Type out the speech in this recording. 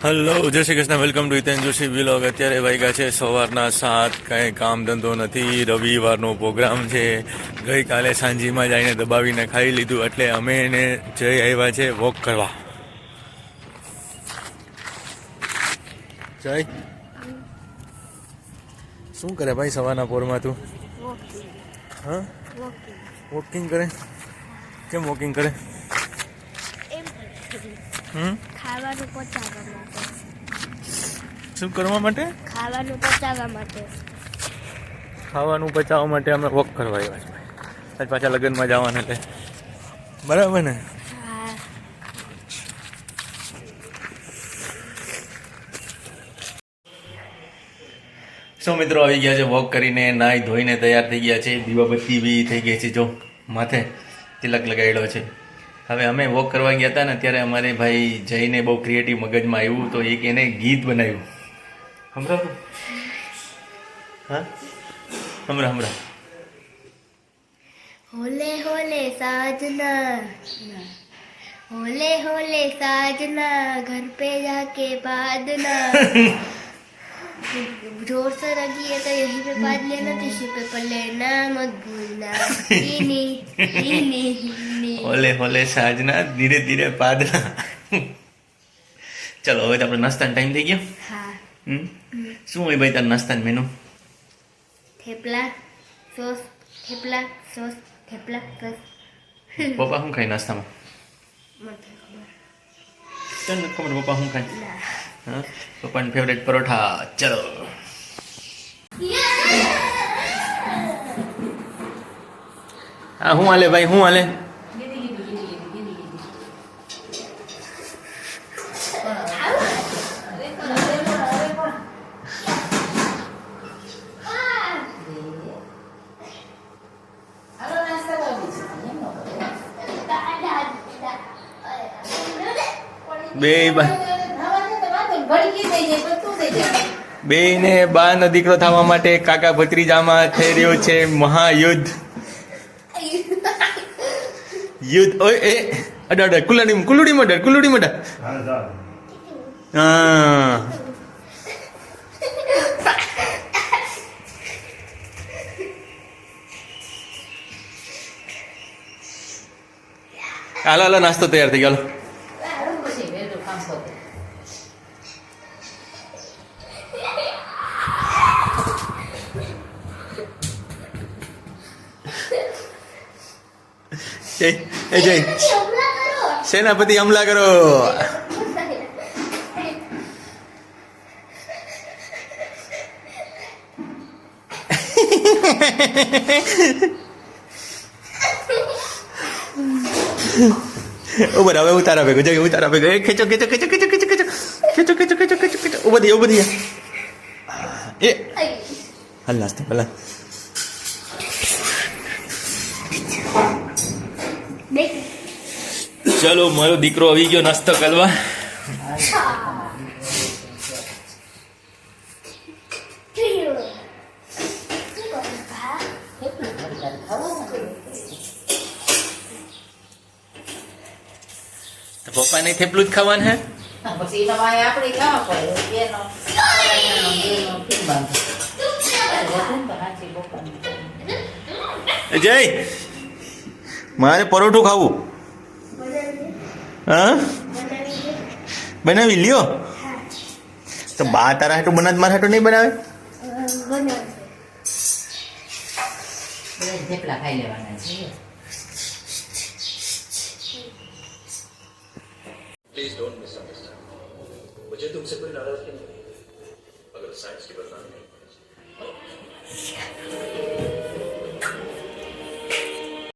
Hello, જય Shri Krishna. Welcome to Hiten Joshi vlog. અત્યારે વાગ્યા છે સવારના 7. કાંઈ કામ ધંધો નથી, રવિવારનો પ્રોગ્રામ છે. ગઈકાલે સાંજીમાં જઈને દબાવીને ખાઈ લીધું, એટલે અમે એને જઈ આવ્યા છે વોક કરવા. જય, શું કરે ભાઈ સવારના પોરમાં તું? હા, વોકિંગ કરે. કેમ વોકિંગ કરે? ખાવાનું પચાવવા માટે. શું કરવા માટે? ખાવાનું પચાવવા માટે. ખાવાનું પચાવવા માટે અમે વોક કરવા આવ્યા છીએ. આજ પાછા લગ્નમાં જવાના એટલે બરાબર ને? હા. સો મિત્રો આવી ગયા છે વોક કરીને, નાહી ધોઈને તૈયાર થઈ ગયા છે. દીવાબત્તી બી થઈ ગઈ છે, જો માથે તિલક લગાવેલો છે. હવે અમે વોક કરવા ગયા હતા ને ત્યારે અમારે ભાઈ જઈને બહુ ક્રિએટિવ મગજમાં આવ્યું, તો એક એને ગીત બનાવ્યું. સંભળાવું? હા, સંભળા. હોલે હોલે સાजना, होले होले साजना, घर पे जाके बादना. जोर से रखिए तो यहीं पे बात लेना, टिश्यू पेपर लेना मत भूलना. હોલે હોલે સાજના, ધીરે ધીરે પાદના. ચલો હવે તો આપણે નાસ્તાનો ટાઈમ થઈ ગયો. હા. શું હોય ભાઈ તારા નાસ્તાનો menu? Thepla sauce, thepla sauce, thepla sauce. પપ્પા શું ખાય નાસ્તામાં? મને ખબર. તને નથી ખબર પપ્પા શું ખાય? ના. હા, પપ્પાની ફેવરેટ પરોઠા. ચલો હા, શું હાલે ભાઈ, શું હાલે? બે ને બાનો દીકરો થવા માટે કાકા ભત્રીજામાં થઈ રહ્યો છે મહાયુદ્ધ. ઓય એ અડ કુલુડી મડર. હા, હાલો નાસ્તો તૈયાર થઈ ગયો. જય સેનાપતિ હમલા કરો. ઉભર હવે ઉતારા ભેગો જઈ ઉતારા ભેગો ખેંચો ઉભી એ હાલ નાસ્તો પેલા. ચલો મારો દીકરો આવી ગયો નાસ્તો કરવા. પપ્પા ને થેપલું જ ખાવાનું હે? જય મારે પરોઠું ખાવું. હા, બનાવી લ્યો. તો બા તારા હાટું બનાવ, મારા હાટું નહીં બનાવે? થેપલા ખાઈ લેવાના છે. Please don't misunderstand. मुझे तुमसे कोई नाराजगी नहीं है, अगर साइंस की बतानी